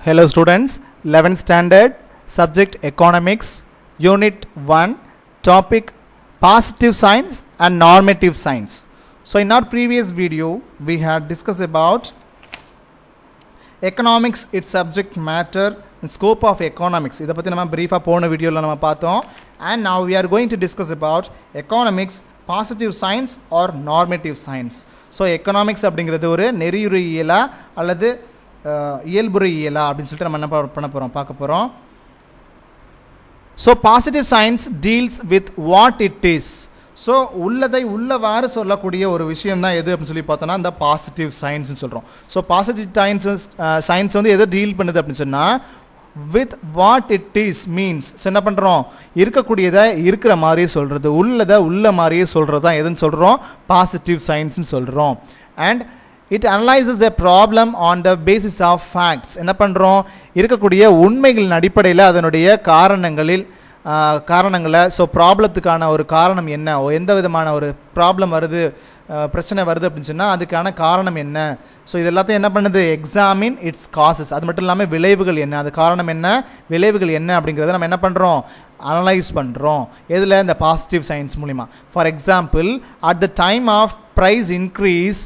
Hello students, 11th standard, subject economics, unit 1, topic positive signs and normative signs. So in our previous video, we had discussed about economics, its subject matter and scope of economics. இத பத்தி நம்ம brief போன வீடியோல நம்ம பார்த்தோம். And now we are going to discuss about economics, positive signs or normative signs. So economics அப்படிங்கிறது ஒரு நெறியுரையியலா அல்லது இயல்புறையியலா அப்படினு சொல்லிட்டு நம்ம என்ன பண்ண போறோம் பார்க்க போறோம். So positive signs deals with what it is. So உள்ளதை உள்ளவாறு சொல்லக்கூடிய ஒரு விஷயம் தான் எது அப்படினு சொல்லி பார்த்தோம்னா அந்த பாசிட்டிவ் சைன்ஸ் னு சொல்றோம். So positive signs வந்து எதை டீல் பண்ணுது அப்படினு சொன்னா with what it is means. So என்ன பண்றோம், இருக்கக்கூடியதை இருக்கிற மாதிரியே சொல்றது, உள்ளதை உள்ள மாதிரியே சொல்றது தான் எதுன்னு சொல்றோம், பாசிட்டிவ் சைன்ஸ் னு சொல்றோம். And it analyzes a problem on the basis of facts. என்ன பண்றோம், இருக்கக்கூடிய உண்மைகளின் அடிப்படையில் அதனுடைய காரணங்களை ஸோ ப்ராப்ளத்துக்கான ஒரு காரணம் என்ன, எந்த விதமான ஒரு ப்ராப்ளம் வருது, பிரச்சனை வருது அப்படின்னு சொன்னால் அதுக்கான காரணம் என்ன, ஸோ இது எல்லாத்தையும் என்ன பண்ணுது, எக்ஸாமின் இட்ஸ் காசஸ். அது மட்டும் இல்லாமல் விளைவுகள் என்ன, அது காரணம் என்ன, விளைவுகள் என்ன அப்படிங்கிறத நம்ம என்ன பண்ணுறோம், அனலைஸ் பண்ணுறோம். எதில், இந்த பாசிட்டிவ் சைன்ஸ் மூலிமா. For example, at the time of price increase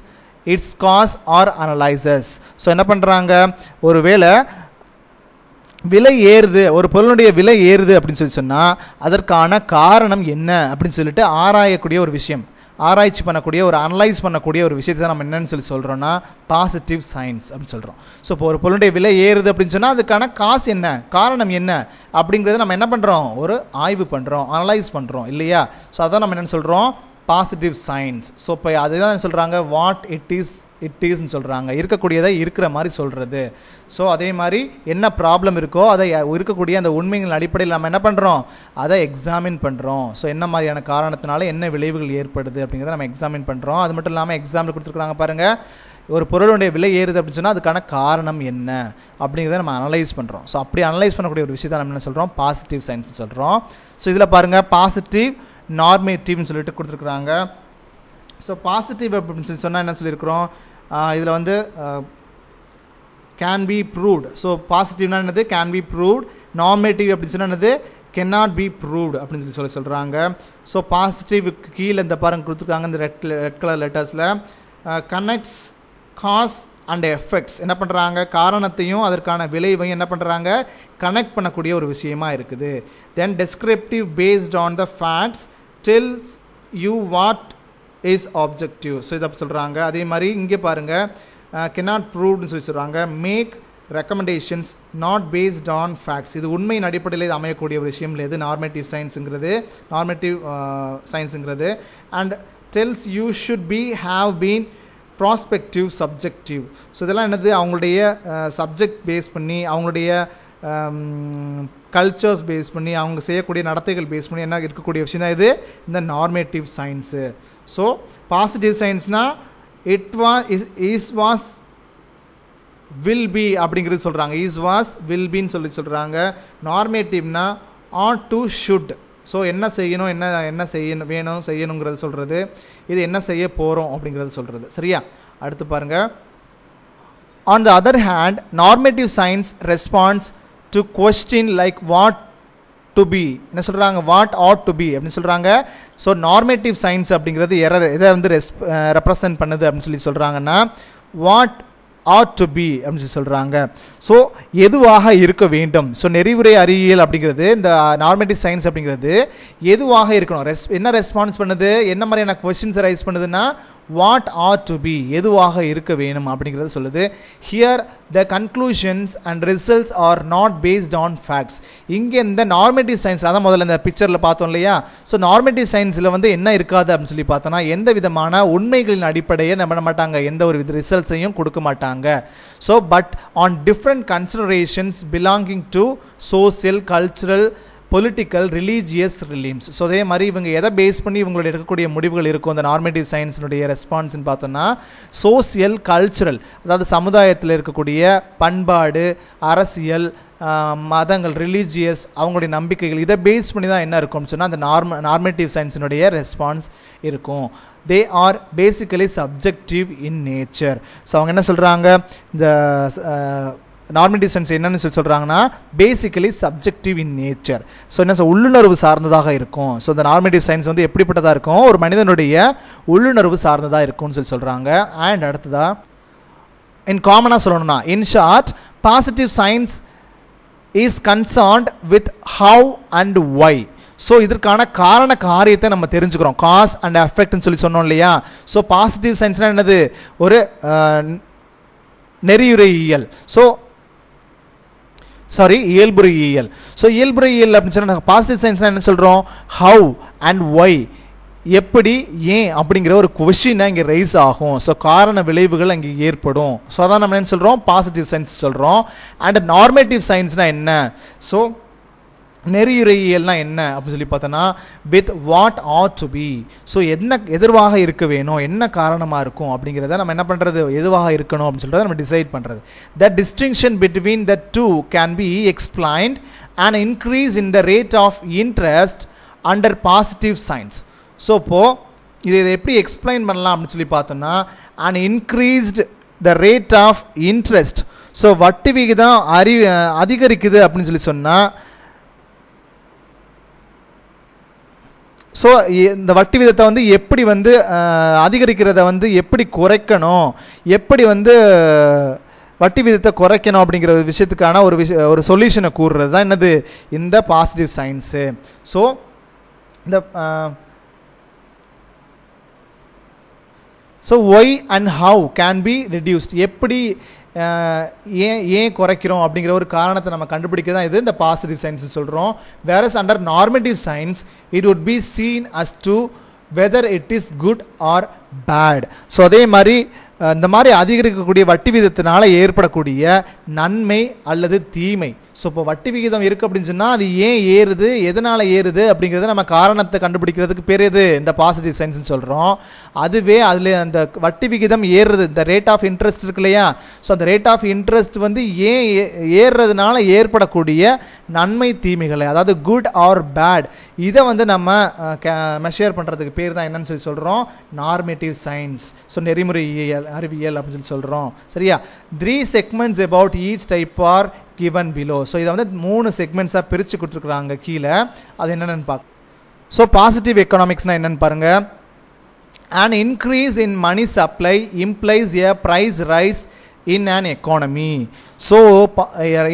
its cause are analyses. So என்ன பண்ணுறாங்க, ஒரு வேளை விலை ஏறுது, ஒரு பொருளுடைய விலை ஏறுது அப்படின்னு சொல்லி சொன்னால் அதற்கான காரணம் என்ன அப்படின்னு சொல்லிட்டு ஆராயக்கூடிய ஒரு விஷயம், ஆராய்ச்சி பண்ணக்கூடிய ஒரு அனலைஸ் பண்ணக்கூடிய ஒரு விஷயத்தை தான் நம்ம என்னன்னு சொல்லி சொல்கிறோன்னா பாசிட்டிவ் சைன்ஸ் அப்படின்னு சொல்கிறோம். ஸோ இப்போ ஒரு பொருளுடைய விலை ஏறுது அப்படின்னு சொன்னால் அதுக்கான காசு என்ன, காரணம் என்ன அப்படிங்கிறத நம்ம என்ன பண்ணுறோம், ஒரு ஆய்வு பண்ணுறோம், அனலைஸ் பண்ணுறோம் இல்லையா. ஸோ அதான் நம்ம என்னென்னு சொல்கிறோம், பாசிட்டிவ் சைன்ஸ். ஸோ இப்போ அதுதான் சொல்கிறாங்க வாட் இட் இஸ்ன்னு சொல்கிறாங்க, இருக்கக்கூடியதை இருக்கிற மாதிரி சொல்கிறது. ஸோ அதே மாதிரி என்ன ப்ராப்ளம் இருக்கோ அதை இருக்கக்கூடிய அந்த உண்மைகள் அடிப்படையில் நம்ம என்ன பண்ணுறோம், அதை எக்ஸாமின் பண்ணுறோம். ஸோ என்ன மாதிரியான காரணத்தினால என்ன விளைவுகள் ஏற்படுது அப்படிங்கிறத நம்ம எக்ஸாமின் பண்ணுறோம். அது மட்டும் இல்லாமல் எக்ஸாம்பிள் கொடுத்துருக்காங்க பாருங்கள், ஒரு பொருளுடைய விலை ஏறுது அப்படின்னு சொன்னால் அதுக்கான காரணம் என்ன அப்படிங்கிறத நம்ம அனலைஸ் பண்ணுறோம். ஸோ அப்படி அனலைஸ் பண்ணக்கூடிய ஒரு விஷயத்தை நம்ம என்ன சொல்கிறோம், பாசிட்டிவ் சைன்ஸ்னு சொல்கிறோம். ஸோ இதில் பாருங்கள் பாசிட்டிவ் நார்மேட்டிவ்னு சொல்லிட்டு கொடுத்துருக்குறாங்க. ஸோ பாசிட்டிவ் அப்படின்னு சொல்லி சொன்னால் என்ன சொல்லியிருக்கிறோம், இதில் வந்து கேன் பி ப்ரூவ்டு. ஸோ பாசிட்டிவ்னா என்னது, கேன் பி ப்ரூவ்ட். நார்மேட்டிவ் அப்படின்னு சொன்னால் என்னது, cannot be proved அப்படின்னு சொல்லி சொல்கிறாங்க. ஸோ பாசிட்டிவ்க்கு கீழே இந்த பாருங்க கொடுத்துருக்காங்க இந்த ரெட் கலர் லெட்டர்ஸில் கனெக்ட்ஸ் காஸ் அண்ட் எஃபெக்ட்ஸ். என்ன பண்ணுறாங்க, காரணத்தையும் அதற்கான விளைவையும் என்ன பண்ணுறாங்க, கனெக்ட் பண்ணக்கூடிய ஒரு விஷயமா இருக்குது. Then descriptive based on the facts tells you what is objective. So இதை சொல்கிறாங்க. அதே மாதிரி இங்கே பாருங்கள் cannot proved சொல்லி சொல்கிறாங்க. Make recommendations not based on facts. இது உண்மையின் அடிப்படையில் இது அமையக்கூடிய ஒரு விஷயம் இல்லை, நார்மேட்டிவ் சயின்ஸுங்கிறது, நார்மேட்டிவ் சயின்ஸுங்கிறது. And tells you should be have been prospective subjective. So இதெல்லாம் என்னது, அவங்களுடைய சப்ஜெக்ட் பேஸ் பண்ணி, அவங்களுடைய கல்ச்சர்ஸ் பேஸ் பண்ணி, அவங்க செய்யக்கூடிய நடத்தைகள் பேஸ் பண்ணி என்ன இருக்கக்கூடிய விஷயம் தான் இது, இந்த நார்மேட்டிவ் சயின்ஸு. ஸோ பாசிட்டிவ் சயின்ஸ்னால் இஸ் வாஸ் வில் பி அப்படிங்கிறது சொல்கிறாங்க, இஸ் வாஸ் வில் பின்னு சொல்கிறாங்க. நார்மேட்டிவ்னா ஆட் டு ஷுட். ஸோ என்ன செய்யணும், என்ன செய்யணும், வேணும் செய்யணுங்கிறது சொல்கிறது, இது என்ன செய்ய போகிறோம் அப்படிங்கிறது சொல்கிறது. சரியா, அடுத்து பாருங்கள். On the other hand normative science response to question like what to be. என்ன சொல்கிறாங்க, வாட் ஆட் டு பி அப்படின்னு சொல்கிறாங்க. ஸோ நார்மேட்டிவ் சயின்ஸ் அப்படிங்கிறது எதை வந்து ரெப்ரசன்ட் பண்ணுது அப்படின்னு சொல்லி சொல்கிறாங்கன்னா வாட் ought to be அப்படின்னு சொல்கிறாங்க. ஸோ எதுவாக இருக்க வேண்டும். ஸோ நெறிமுறை அறிவியல் அப்படிங்கிறது, இந்த நார்மேட்டிவ் சயின்ஸ் அப்படிங்கிறது எதுவாக இருக்கணும், என்ன ரெஸ்பான்ஸ் பண்ணுது, என்ன மாதிரியான கொஸ்டின்ஸை ரைஸ் பண்ணுதுன்னா வாட் ought to be, எதுவாக இருக்க வேணும் அப்படிங்கிறது சொல்லுது. Here the conclusions and results R not based on facts. இங்கே இந்த நார்மேட்டிவ் சயின்ஸ் அதான் முதல்ல இந்த பிக்சரில் பார்த்தோம் இல்லையா. ஸோ நார்மேட்டிவ் சயின்ஸில் வந்து என்ன இருக்காது அப்படின்னு சொல்லி பார்த்தோன்னா எந்த விதமான உண்மைகளின் அடிப்படையை நம்ப மாட்டாங்க, எந்த ஒரு வித ரிசல்ட்ஸையும் கொடுக்க மாட்டாங்க. So but on different considerations belonging to social, cultural, political, religious realms. So அதே மாதிரி இவங்க எதை பேஸ் பண்ணி இவங்களுடைய இருக்கக்கூடிய முடிவுகள் இருக்கும் இந்த நார்மேட்டிவ் சயின்ஸினுடைய ரெஸ்பான்ஸ்ன்னு பார்த்தோன்னா சோசியல், கல்ச்சுரல், அதாவது சமுதாயத்தில் இருக்கக்கூடிய பண்பாடு, அரசியல், மதங்கள், ரிலீஜியஸ், அவங்களுடைய நம்பிக்கைகள், இதை பேஸ் பண்ணி தான் என்ன இருக்கும்னு சொன்னால் அந்த நார்மேட்டிவ் சயின்ஸினுடைய ரெஸ்பான்ஸ் இருக்கும். they are basically subjective in nature. So அவங்க என்ன சொல்கிறாங்க, இந்த நார்மேட்டிவ் சயின்ஸ் என்னன்னு சொல்கிறாங்கன்னா basically subjective in nature. So என்ன உள்ளுணர்வு சார்ந்ததாக இருக்கும். ஸோ இந்த நார்மேட்டிவ் சயின்ஸ் வந்து எப்படிப்பட்டதாக இருக்கும், ஒரு மனிதனுடைய உள்ளுணர்வு சார்ந்ததாக இருக்கும்னு சொல்கிறாங்க. அண்ட் அடுத்ததாக இன் காமனாக சொல்லணும்னா, in short positive science is concerned with how and why. So இதற்கான காரண காரியத்தை நம்ம தெரிஞ்சுக்கிறோம், காஸ் அண்ட் எஃபெக்ட்னு சொன்னோம் இல்லையா. ஸோ பாசிட்டிவ் சயின்ஸ்னால் என்னது, ஒரு நெறியுரையியல். இயல்புறையியல். ஸோ இயல்புறையியல் அப்படின்னு சொன்னால் பாசிட்டிவ் சயின்ஸ்னால் என்ன சொல்கிறோம், ஹவ் அண்ட் ஒய், எப்படி ஏன் அப்படிங்கிற ஒரு கொஷினை இங்கே ரைஸ் ஆகும். ஸோ காரண விளைவுகள் அங்கே ஏற்படும். ஸோ அதான் நம்ம என்ன சொல்கிறோம், பாசிட்டிவ் சயின்ஸ் சொல்கிறோம். அண்ட் நார்மேட்டிவ் சயின்ஸ்னால் என்ன, ஸோ நெறியுரையியல்னா என்ன அப்படின்னு பார்த்தோன்னா with what ought to be. So என்ன எதுவாக இருக்க வேணும், என்ன காரணமாக இருக்கும் அப்படிங்கிறத நம்ம என்ன பண்ணுறது, எதுவாக இருக்கணும் அப்படின்னு சொல்கிறத நம்ம டிசைட் பண்ணுறது. The distinction between the two can be explained and increase in the rate of interest under positive science. So இப்போது இதை எப்படி எக்ஸ்பிளைன் பண்ணலாம் அப்படின்னு பார்த்தோன்னா, and increased the rate of interest. So வட்டி விகிதம் அதிகரிக்குது அப்படின்னு சொன்னால், ஸோ இந்த வட்டி விதத்தை வந்து எப்படி வந்து அதிகரிக்கிறத வந்து எப்படி குறைக்கணும், எப்படி வந்து வட்டி விதத்தை குறைக்கணும் அப்படிங்கிற விஷயத்துக்கான ஒரு சொல்யூஷனை கூறுறது தான் என்னது, இந்த பாசிட்டிவ் சயின்ஸு. ஸோ இந்த why and how can be reduced, எப்படி ஏன் குறைக்கிறோம் அப்படிங்கிற ஒரு காரணத்தை நம்ம கண்டுபிடிக்க தான் இது இந்த பாசிட்டிவ் சயின்ஸ் சொல்கிறோம். Whereas under normative science it would be seen as to whether it is good or bad. So அதே மாதிரி இந்த மாதிரி அதிகரிக்கக்கூடிய வட்டி விகிதத்தினால ஏற்படக்கூடிய நன்மை அல்லது தீமை. ஸோ இப்போ வட்டி விகிதம் இருக்குது அப்படின்னு சொன்னால் அது ஏன் ஏறுது, எதனால் ஏறுது அப்படிங்கிறத நம்ம காரணத்தை கண்டுபிடிக்கிறதுக்கு பேர் எது, இந்த பாசிட்டிவ் சயின்ஸ்னு சொல்கிறோம். அதுவே அதில் அந்த வட்டி விகிதம் ஏறுறது, இந்த ரேட் ஆஃப் இன்ட்ரெஸ்ட் இருக்கு இல்லையா. ஸோ அந்த ரேட் ஆஃப் இன்ட்ரெஸ்ட் வந்து ஏன் ஏறுறதுனால ஏற்படக்கூடிய நன்மை தீமைகளை, அதாவது குட் ஆர் பேட், இதை வந்து நம்ம மெஷர் பண்ணுறதுக்கு பேர் தான் என்னன்னு சொல்கிறோம், நார்மேட்டிவ் சயின்ஸ். ஸோ நெறிமுறை அறிவியல் அப்படின்னு சொல்கிறோம். சரியா. 3 segments about each type are given below. So இதை வந்து 3 செக்மெண்ட்ஸாக பிரித்து கொடுத்துருக்குறாங்க கீழே. அது என்னென்னு பார்க்க. ஸோ பாசிட்டிவ் எக்கனாமிக்ஸ்னால் என்னென்னு பாருங்கள். an increase in money supply implies a price rise in an economy. So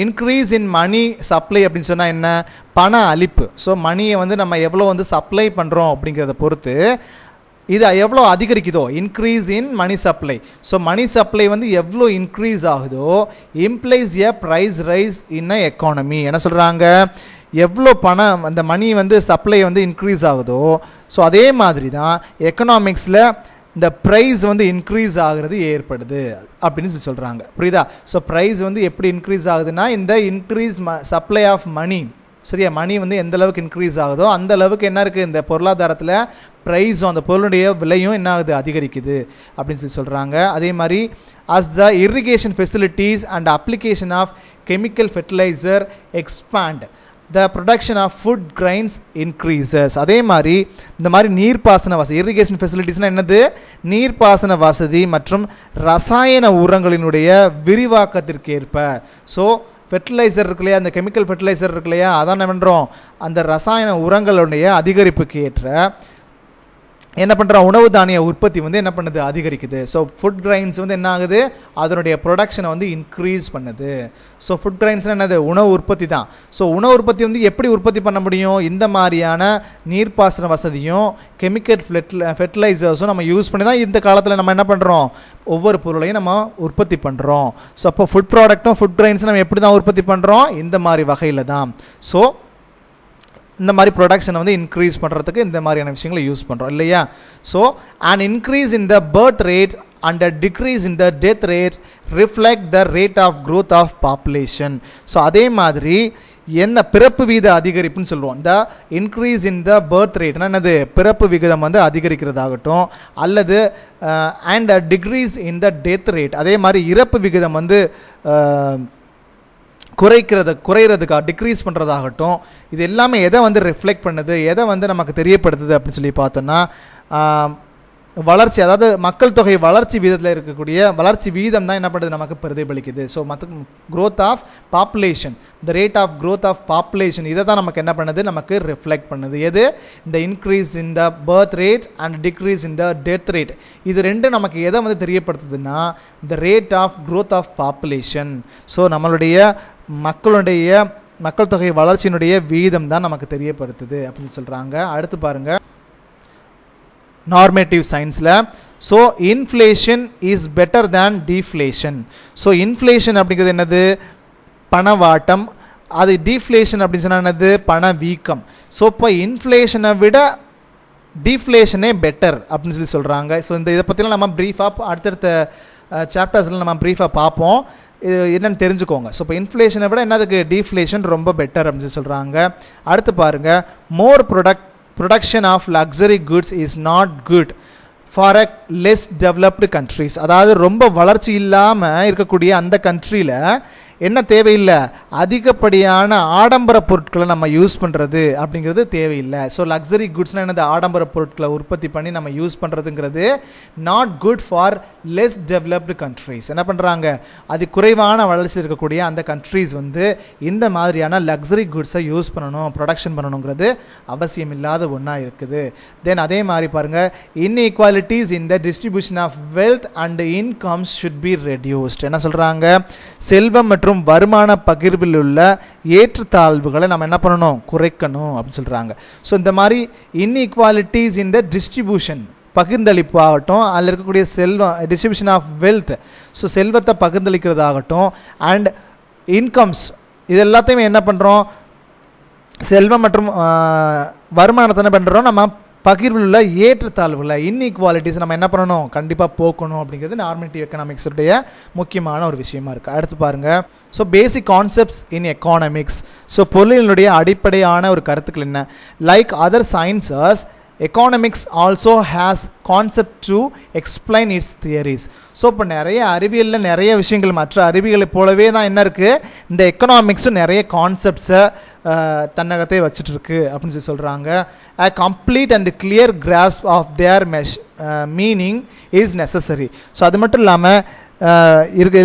increase in money supply அப்படின்னு சொன்னால் என்ன, பண அளிப்பு. ஸோ மணியை வந்து நம்ம எவ்வளோ வந்து சப்ளை பண்ணுறோம் அப்படிங்கிறத பொறுத்து இது எவ்வளோ அதிகரிக்குதோ, increase in money supply. So money supply வந்து எவ்வளோ இன்க்ரீஸ் ஆகுதோ implies a price rise in a economy. என்ன சொல்கிறாங்க, எவ்வளோ பணம் அந்த மணி வந்து சப்ளை வந்து இன்க்ரீஸ் ஆகுதோ, ஸோ அதே மாதிரி தான் எக்கனாமிக்ஸில் இந்த ப்ரைஸ் வந்து இன்க்ரீஸ் ஆகிறது ஏற்படுது அப்படின்னு சொல்கிறாங்க. புரியுதா. ஸோ ப்ரைஸ் வந்து எப்படி இன்க்ரீஸ் ஆகுதுன்னா, இந்த இன்க்ரீஸ் சப்ளை ஆஃப் மணி, சரியா, மணி வந்து எந்த அளவுக்கு இன்க்ரீஸ் ஆகுதோ அந்த அளவுக்கு என்ன இருக்குது, இந்த பொருளாதாரத்தில் ப்ரைஸும் அந்த பொருளுடைய விலையும் என்ன ஆகுது, அதிகரிக்குது அப்படின்னு சொல்கிறாங்க. அதே மாதிரி as the irrigation facilities and application of chemical fertilizer expand, the production of food grains increases. அதே மாதிரி இந்த மாதிரி நீர்ப்பாசன வசதி, இரிகேஷன் ஃபெசிலிட்டிஸ்னால் என்னது, நீர்ப்பாசன வசதி மற்றும் ரசாயன உரங்களினுடைய விரிவாக்கத்திற்கு ஏற்ப. ஸோ ஃபெர்டிலைசர் இருக்கு இல்லையா, அந்த கெமிக்கல் ஃபெர்டிலைசர் இருக்கு இல்லையா, அதான் என்ன பண்ணுறோம், அந்த ரசாயன உரங்களுடைய அதிகரிப்புக்கு ஏற்ற என்ன பண்ணுறோம், உணவு தானிய உற்பத்தி வந்து என்ன பண்ணுது, அதிகரிக்குது. ஸோ ஃபுட் கிரைன்ஸ் வந்து என்ன ஆகுது, அதனுடைய ப்ரொடக்ஷனை வந்து இன்க்ரீஸ் பண்ணுது. ஸோ ஃபுட் கிரைன்ஸ்னால் என்னது, உணவு உற்பத்தி தான். ஸோ உணவு உற்பத்தி வந்து எப்படி உற்பத்தி பண்ண முடியும், இந்த மாதிரியான நீர்ப்பாசன வசதியும் கெமிக்கல் ஃபெர்டிலைசர்ஸும் நம்ம யூஸ் பண்ணி தான் இந்த காலத்தில் நம்ம என்ன பண்ணுறோம், ஒவ்வொரு பொருளையும் நம்ம உற்பத்தி பண்ணுறோம். ஸோ அப்போ ஃபுட் ப்ராடக்ட்டும் ஃபுட் கிரைன்ஸும் நம்ம எப்படி தான் உற்பத்தி பண்ணுறோம், இந்த மாதிரி வகையில் தான். ஸோ இந்த மாதிரி ப்ரொடக்ஷனை வந்து இன்க்ரீஸ் பண்ணுறதுக்கு இந்த மாதிரியான விஷயங்களை யூஸ் பண்ணுறோம் இல்லையா. So an increase in the birth rate and a decrease in the death rate reflect the rate of growth of population. So அதே மாதிரி என்ன பிறப்பு வீத அதிகரிப்புன்னு சொல்லுவோம். இந்த இன்க்ரீஸ் இன் த பர்த் ரேட்னா என்னது, பிறப்பு விகிதம் வந்து அதிகரிக்கிறதாகட்டும், அல்லது and a degrees in the death rate, அதே மாதிரி இறப்பு விகிதம் வந்து குறைகிறதுக்காக டிக்ரீஸ் பண்ணுறதாகட்டும், இது எல்லாமே எதை வந்து ரிஃப்ளெக்ட் பண்ணுது, எதை வந்து நமக்கு தெரியப்படுத்துது அப்படின்னு சொல்லி பார்த்தோன்னா, வளர்ச்சி, அதாவது மக்கள் தொகை வளர்ச்சி வீதத்தில் இருக்கக்கூடிய வளர்ச்சி வீதம் தான் என்ன பண்ணுறது நமக்கு பிரதிபலிக்குது. So growth of population, the rate of growth of population, இதை தான் நமக்கு என்ன பண்ணுது, நமக்கு ரிஃப்ளெக்ட் பண்ணுது. எது? இந்த increase in the birth rate and decrease in the death rate. இது ரெண்டும் நமக்கு எதை வந்து தெரியப்படுத்துதுன்னா the rate of growth of population. So நம்மளுடைய மக்கள் தொகை வளர்ச்சியினுடைய வீதம் தான் நமக்கு தெரியப்படுத்துது அப்படின்னு சொல்கிறாங்க. அடுத்து பாருங்கள் நார்மேட்டிவ் சயின்ஸில். So inflation is better than deflation. So inflation அப்படிங்கிறது என்னது? பணவாட்டம். அது டீஃப்ளேஷன் அப்படின்னு சொன்னால் என்னது? பணவீக்கம். ஸோ இப்போ இன்ஃப்ளேஷனை விட டீஃப்ளேஷனே பெட்டர் அப்படின்னு சொல்கிறாங்க. ஸோ இதை பற்றிலாம் நம்ம ப்ரீஃபாக அடுத்தடுத்த சாப்டர்ஸில் நம்ம ப்ரீஃபாக பார்ப்போம். இது என்னென்னு தெரிஞ்சுக்கோங்க. ஸோ இப்போ இன்ஃப்ளேஷனை விட என்னதுக்கு டீஃப்ளேஷன் ரொம்ப பெட்டர் அப்படின்னு சொல்கிறாங்க. அடுத்து பாருங்கள், மோர் production of luxury goods is not good for a less developed countries. அதாவது ரொம்ப வளர்ச்சி இல்லாமல் இருக்கக்கூடிய அந்த கண்ட்ரியில் என்ன தேவையில்லை? அதிகப்படியான ஆடம்பர பொருட்களை நம்ம யூஸ் பண்ணுறது அப்படிங்கிறது தேவையில்லை. ஸோ லக்ஸரி குட்ஸ்னால் என்னது? ஆடம்பர பொருட்களை உற்பத்தி பண்ணி நம்ம யூஸ் பண்ணுறதுங்கிறது not good for less developed countries. என்ன பண்ணுறாங்க? அது குறைவான வளர்ச்சி இருக்கக்கூடிய அந்த கண்ட்ரீஸ் வந்து இந்த மாதிரியான லக்ஸரி குட்ஸை யூஸ் பண்ணணும், ப்ரொடக்ஷன் பண்ணணுங்கிறது அவசியம் இல்லாத ஒன்றா இருக்குது. தென் அதே மாதிரி பாருங்கள், inequalities in the distribution of wealth and incomes should be reduced. என்ன சொல்கிறாங்க? செல்வம் மற்றும் வருமான பகிர்வில் உள்ள ஏற்றத்தாழ்வுகளை நம்ம என்ன பண்ணணும்? குறைக்கணும் அப்படின்னு சொல்கிறாங்க. ஸோ இந்த மாதிரி இன்இக்வாலிட்டிஸ் இன் த டிஸ்ட்ரிபியூஷன், பகிர்ந்தளிப்பு ஆகட்டும், அதில் இருக்கக்கூடிய டிஸ்ட்ரிபியூஷன் ஆஃப் வெல்த், ஸோ செல்வத்தை பகிர்ந்தளிக்கிறதாகட்டும், அண்ட் இன்கம்ஸ், இது எல்லாத்தையுமே என்ன பண்ணுறோம்? செல்வம் மற்றும் வருமானத்தை என்ன பண்ணுறோம்? நம்ம பகிர்வில் உள்ள ஏற்றத்தாழ்வுகளை, இன்இக்வாலிட்டிஸ் நம்ம என்ன பண்ணணும்? கண்டிப்பாக போக்கணும் அப்படிங்கிறது நார்மேட்டிவ் எக்கனாமிக்ஸுடைய முக்கியமான ஒரு விஷயமா இருக்குது. அடுத்து பாருங்கள், ஸோ பேசிக் கான்செப்ட்ஸ் இன் எக்கானமிக்ஸ். ஸோ பொருளினுடைய அடிப்படையான ஒரு கருத்துக்கள் என்ன? Like other sciences, economics also has concept to explain it's theories. So இப்போ நிறைய அறிவியலில் நிறைய விஷயங்கள் மற்ற அறிவியலை போலவே தான் என்ன இருக்குது, இந்த எக்கனாமிக்ஸும் நிறைய கான்செப்ட்ஸை தன்னகத்தை வச்சுட்டுருக்கு அப்படின்னு சொல்கிறாங்க. a complete and clear grasp of their meaning is necessary. So அது மட்டும் இல்லாமல்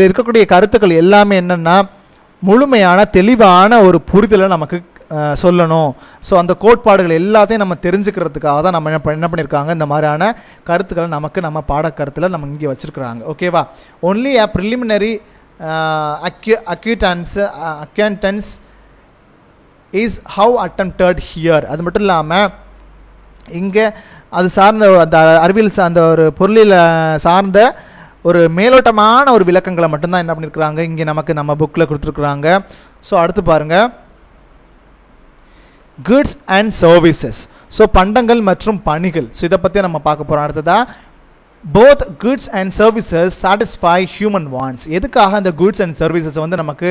இருக்கக்கூடிய கருத்துக்கள் எல்லாமே என்னென்னா முழுமையான தெளிவான ஒரு புரிதலை நமக்கு சொல்லணும். ஸோ அந்த கோட்பாடுகள் எல்லாத்தையும் நம்ம தெரிஞ்சுக்கிறதுக்காக தான் நம்ம என்ன பண்ணியிருக்காங்க, இந்த மாதிரியான கருத்துக்களை நமக்கு நம்ம பாடக்கருத்தில் நம்ம இங்கே வச்சுருக்குறாங்க. ஓகேவா? Only a preliminary acquaintance is how attempted here. அது மட்டும் இல்லாமல் இங்கே அது சார்ந்த அந்த அறிவியல் சார்ந்த ஒரு பொருளில் சார்ந்த ஒரு மேலோட்டமான ஒரு விளக்கங்களை மட்டும்தான் என்ன பண்ணியிருக்கிறாங்க இங்கே நமக்கு நம்ம புக்கில் கொடுத்துருக்குறாங்க. ஸோ அடுத்து பாருங்கள், goods and services. ஸோ பண்டங்கள் மற்றும் பணிகள். ஸோ இதை பற்றி நம்ம பார்க்க போகிறோம். அடுத்ததாக both goods and services satisfy human wants. எதுக்காக அந்த goods and services வந்து நமக்கு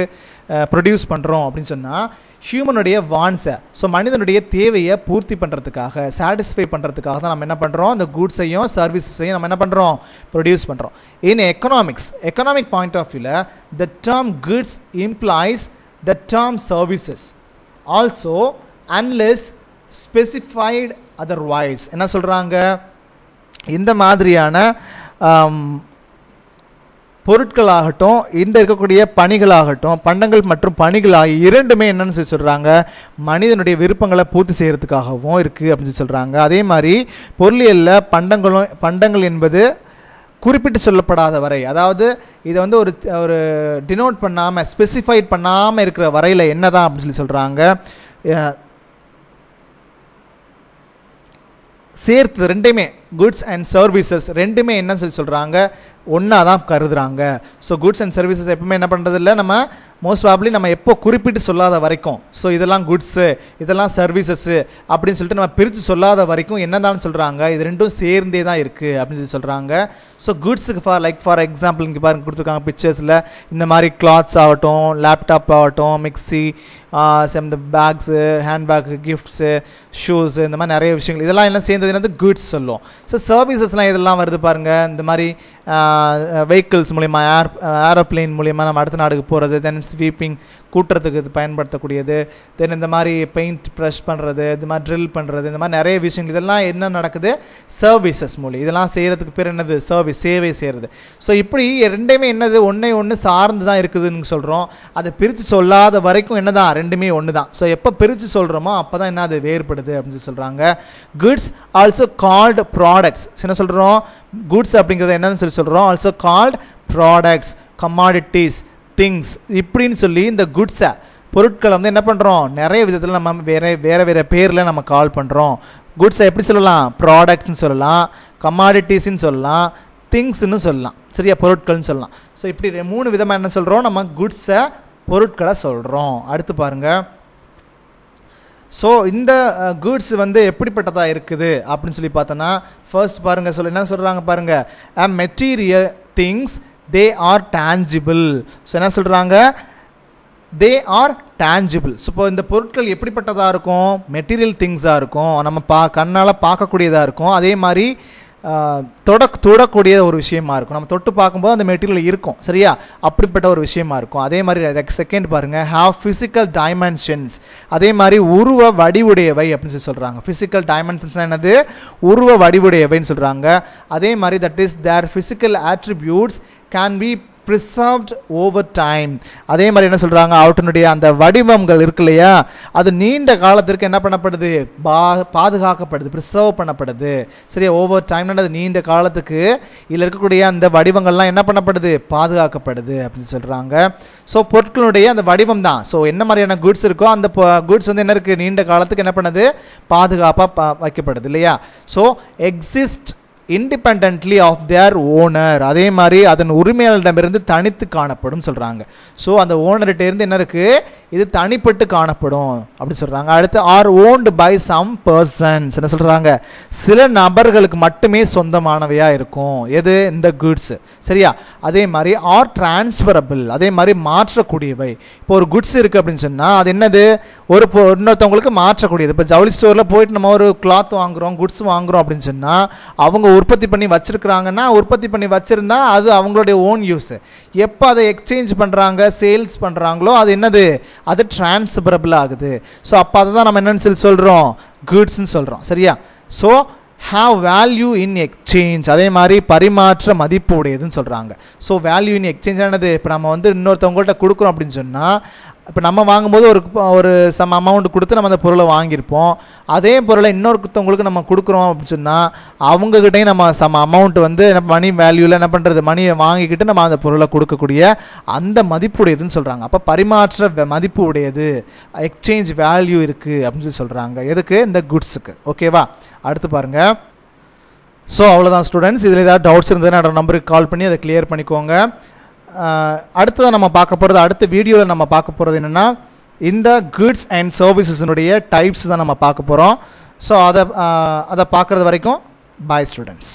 ப்ரொடியூஸ் பண்ணுறோம் அப்படின்னு சொன்னால் ஹியூமனுடைய வான்ஸை, ஸோ மனிதனுடைய தேவையை பூர்த்தி பண்ணுறதுக்காக, சாட்டிஸ்ஃபை பண்ணுறதுக்காக தான் நம்ம என்ன பண்ணுறோம், அந்த கூட்ஸையும் சர்வீசஸையும் நம்ம என்ன பண்ணுறோம், ப்ரொடியூஸ் பண்ணுறோம். இன் எக்கனாமிக் பாயிண்ட் ஆஃப் வியூவில் the term goods implies the term services also unless specified otherwise. என்ன சொல்கிறாங்க, இந்த மாதிரியான பொருட்களாகட்டும், இந்த இருக்கக்கூடிய பணிகளாகட்டும், பண்டங்கள் மற்றும் பணிகள் ஆகிய இரண்டுமே என்னென்னு சொல்லி சொல்கிறாங்க, மனிதனுடைய விருப்பங்களை பூர்த்தி செய்கிறதுக்காகவும் இருக்குது அப்படின்னு சொல்கிறாங்க. அதே மாதிரி பொருளியலில் பண்டங்கள் என்பது குறிப்பிட்டு சொல்லப்படாத வரை, அதாவது இதை வந்து ஒரு டினோட் பண்ணாமல் ஸ்பெசிஃபைட் பண்ணாமல் இருக்கிற வரையில் என்ன தான் அப்படின்னு சொல்கிறாங்க, சேர்த்து ரெண்டுமே குட்ஸ் அண்ட் சர்வீசஸ் ரெண்டுமே என்னன்னு சொல்லி சொல்கிறாங்க, ஒன்றா தான் கருதுகிறாங்க. ஸோ குட்ஸ் அண்ட் சர்வீசஸ் எப்பவுமே என்ன பண்ணுறதில்ல, நம்ம மோஸ்ட் ப்ராபப்ளி நம்ம எப்போ குறிப்பிட்டு சொல்லாத வரைக்கும், ஸோ இதெல்லாம் குட்ஸு இதெல்லாம் சர்வீசஸ்ஸு அப்படின்னு சொல்லிட்டு நம்ம பிரித்து சொல்லாத வரைக்கும் என்ன தான் சொல்கிறாங்க, இது ரெண்டும் சேர்ந்தே தான் இருக்குது அப்படின்னு சொல்லி சொல்கிறாங்க. ஸோ குட்ஸுக்கு ஃபார் எக்ஸாம்பிள் இங்கே பாருங்க கொடுத்துருக்காங்க பிக்சர்ஸில், இந்த மாதிரி கிளாத்ஸ் ஆகட்டும், லேப்டாப் ஆகட்டும், மிக்சி, இந்த பேக்ஸு, ஹேண்ட்பேக்கு, கிஃப்ட்ஸு, ஷூஸு, இந்த மாதிரி நிறைய விஷயங்கள் இதெல்லாம் எல்லாம் சேர்ந்தது என்னது குட்ஸ் சொல்லுவோம். ஸோ சர்வீசஸ்லாம் இதெல்லாம் வருது பாருங்கள், இந்த மாதிரி வெஹிக்கிள்ஸ் மூலிமா, ஏரோப்ளேன் மூலிமா நம்ம அடுத்த நாடுக்கு போகிறது, தென் ஸ்வீப்பிங் கூட்டுறதுக்கு இது பயன்படுத்தக்கூடியது. தென் இந்த மாதிரி பெயிண்ட் ப்ரஷ் பண்ணுறது, இந்த மாதிரி ட்ரில் பண்ணுறது, இந்த மாதிரி நிறைய விஷயங்கள் இதெல்லாம் என்ன நடக்குது, சர்வீசஸ் மூலம் இதெல்லாம் செய்கிறதுக்கு பேர் என்னது, சர்வீஸ், சேவை செய்கிறது. ஸோ இப்படி ரெண்டுமே என்னது, ஒன்று சார்ந்து தான் இருக்குதுன்னு சொல்கிறோம். அதை பிரித்து சொல்லாத வரைக்கும் என்ன தான், ரெண்டுமே ஒன்று தான். ஸோ எப்போ பிரித்து சொல்கிறோமோ அப்போ தான் என்ன அது வேறுபடுது அப்படின்னு சொல்கிறாங்க. Goods also called products. என்ன சொல்கிறோம், குட்ஸ் அப்படிங்கிறது என்னன்னு சொல்கிறோம், also called products, commodities, things இப்படின்னு சொல்லி இந்த குட்ஸை பொருட்களை வந்து என்ன பண்ணுறோம், நிறைய விதத்தில் நம்ம வேறு பேரில் நம்ம கால் பண்ணுறோம். குட்ஸை எப்படி சொல்லலாம், ப்ராடக்ட்ஸ்னு சொல்லலாம், கமாடிட்டிஸ்ன்னு சொல்லலாம், திங்ஸ்ன்னு சொல்லலாம், சரியா, பொருட்கள்னு சொல்லலாம். ஸோ இப்படி 3 விதமாக என்ன சொல்கிறோம், நம்ம குட்ஸை பொருட்களை சொல்கிறோம். அடுத்து பாருங்கள். ஸோ இந்த குட்ஸ் வந்து எப்படிப்பட்டதாக இருக்குது அப்படின்னு சொல்லி பார்த்தோன்னா, ஃபர்ஸ்ட் பாருங்கள் என்ன சொல்கிறாங்க பாருங்கள், அ material things they are tangible. So என்ன சொல்கிறாங்க, தே ஆர் டேஞ்சிபிள். ஸோ இப்போ இந்த பொருட்கள் எப்படிப்பட்டதாக இருக்கும், மெட்டீரியல் திங்ஸாக இருக்கும், நம்ம கண்ணால் பார்க்கக்கூடியதாக இருக்கும், அதே மாதிரி தொடக்கூடிய ஒரு விஷயமா இருக்கும், நம்ம தொட்டு பார்க்கும்போது அந்த மெட்டீரியல் இருக்கும், சரியா, அப்படிப்பட்ட ஒரு விஷயமா இருக்கும். அதே மாதிரி செகண்ட் பாருங்கள், ஹாவ் ஃபிசிக்கல் டைமென்ஷன்ஸ், அதே மாதிரி உருவ வடிவுடையவை அப்படின்னு சொல்லி சொல்கிறாங்க. ஃபிசிக்கல் டைமென்ஷன்ஸ்னால் என்னது, உருவ வடிவுடையவைன்னு சொல்கிறாங்க. அதே மாதிரி that is their physical attributes can be preserved over time. அதே மாதிரி என்ன சொல்கிறாங்க, அவற்றினுடைய அந்த வடிவங்கள் இருக்கு இல்லையா, அது நீண்ட காலத்திற்கு என்ன பண்ணப்படுது, பாதுகாக்கப்படுது, ப்ரிசர்வ் பண்ணப்படுது, சரியா. ஓவர் டைம்னா அது நீண்ட காலத்துக்கு இதில் இருக்கக்கூடிய அந்த வடிவங்கள்லாம் என்ன பண்ணப்படுது, பாதுகாக்கப்படுது அப்படின்னு சொல்கிறாங்க. ஸோ பொருட்களுடைய அந்த வடிவம் தான். ஸோ என்ன மாதிரியான குட்ஸ் இருக்கோ அந்த குட்ஸ் வந்து என்ன இருக்குது, நீண்ட காலத்துக்கு என்ன பண்ணுது, பாதுகாப்பாக வைக்கப்படுது இல்லையா. So exist independently of their owner, அதே மாதிரி அதன் உரிமையாளரிடமிருந்து தனித்து காணப்படும் சொல்கிறாங்க. ஸோ அந்த ஓனர்கிட்டேருந்து என்ன இருக்குது, இது தனிப்பட்டு காணப்படும் அப்படி சொல்கிறாங்க. அடுத்து are owned by some persons, என்ன சொல்கிறாங்க, சில நபர்களுக்கு மட்டுமே சொந்தமானவையாக இருக்கும் எது, இந்த குட்ஸ், சரியா. அதே மாதிரி ஆர் டிரான்ஸ்ஃபரபிள், அதே மாதிரி மாற்றக்கூடியவை. இப்போ ஒரு குட்ஸ் இருக்குது அப்படின்னு சொன்னால் அது என்னது, இன்னொருத்தவங்களுக்கு மாற்றக்கூடியது. இப்போ ஜவுளி ஸ்டோரில் போயிட்டு நம்ம ஒரு கிளாத் வாங்குகிறோம், குட்ஸ் வாங்குகிறோம் அப்படின்னு சொன்னால் அவங்க உற்பத்தி பண்ணி வச்சுருக்குறாங்கன்னா, உற்பத்தி பண்ணி வச்சுருந்தா அது அவங்களுடைய ஓன் யூஸ். எப்போ அதை எக்ஸ்சேஞ்ச் பண்ணுறாங்க, சேல்ஸ் பண்ணுறாங்களோ அது என்னது, அது டிரான்ஸ்ஃபரபிள் ஆகுது. ஸோ அப்போ அதை தான் நம்ம என்னன்னு சொல்லி சொல்கிறோம், குட்ஸ்ன்னு சொல்கிறோம், சரியா. So have value in exchange, அதே மாதிரி பரிமாற்ற மதிப்பு உடையதுன்னு சொல்கிறாங்க. ஸோ வேல்யூ இன் எக்ஸ்சேஞ்ச் ஆனது, இப்போ நம்ம வந்து இன்னொருத்தவங்கள்ட்ட கொடுக்குறோம் அப்படின்னு சொன்னால், இப்போ நம்ம வாங்கும்போது ஒரு சம் அமௌண்ட் கொடுத்து நம்ம அந்த பொருளை வாங்கியிருப்போம். அதே பொருளை இன்னொருத்தவங்களுக்கு நம்ம கொடுக்குறோம் அப்படின்னு சொன்னால் அவங்கக்கிட்டையும் நம்ம சம் அமௌண்ட் வந்து மணி வேல்யூவில் என்ன பண்ணுறது, மணியை வாங்கிக்கிட்டு நம்ம அந்த பொருளை கொடுக்கக்கூடிய அந்த மதிப்பு உடையதுன்னு சொல்கிறாங்க. அப்போ பரிமாற்ற மதிப்பு உடையது, எக்ஸ்சேஞ்ச் வேல்யூ இருக்குது அப்படின்னு சொல்லி சொல்கிறாங்க. எதுக்கு, இந்த குட்ஸுக்கு. ஓகேவா. அடுத்து பாருங்கள். ஸோ அவ்வளோதான் ஸ்டூடெண்ட்ஸ். இதில் ஏதாவது டவுட்ஸ் இருந்ததுன்னா என்னோட நம்பருக்கு கால் பண்ணி அதை கிளியர் பண்ணிக்கோங்க. அடுத்ததான் நம்ம பார்க்க போகிறது, அடுத்த வீடியோவில் நம்ம பார்க்க போகிறது என்னென்னா, இந்த குட்ஸ் அண்ட் சர்வீசஸினுடைய டைப்ஸ் தான் நம்ம பார்க்க போகிறோம். ஸோ அதை பார்க்குறது வரைக்கும் பாய் ஸ்டூடெண்ட்ஸ்.